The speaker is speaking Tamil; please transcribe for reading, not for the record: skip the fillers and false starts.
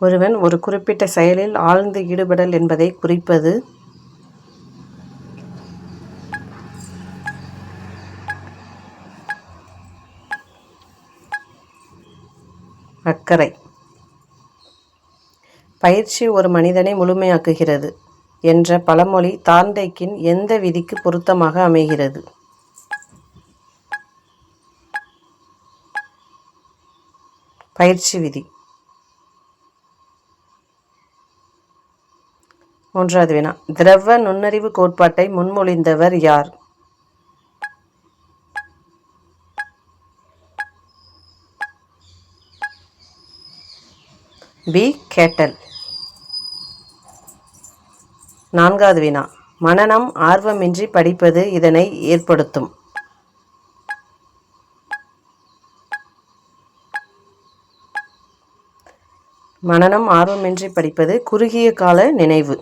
ஒருவன் ஒரு குறிப்பிட்ட செயலில் ஆழ்ந்து ஈடுபடல் என்பதை குறிப்பது. அக்கறை. பயிற்சி ஒரு மனிதனை முழுமையாக்குகிறது என்ற பழமொழி தார்ண்டேக்கின் எந்த விதிக்கு பொருத்தமாக அமைகிறது? பயிற்சி விதி. 3வது வினா. திரவ நுண்ணறிவு கோட்பாட்டை முன்மொழிந்தவர் யார்? பி. கேட்டல். 4வது வினா. மனனம் ஆர்வமின்றி படிப்பது இதனை ஏற்படுத்தும். மனனம் ஆர்வமின்றி படிப்பது குறுகிய கால நினைவு.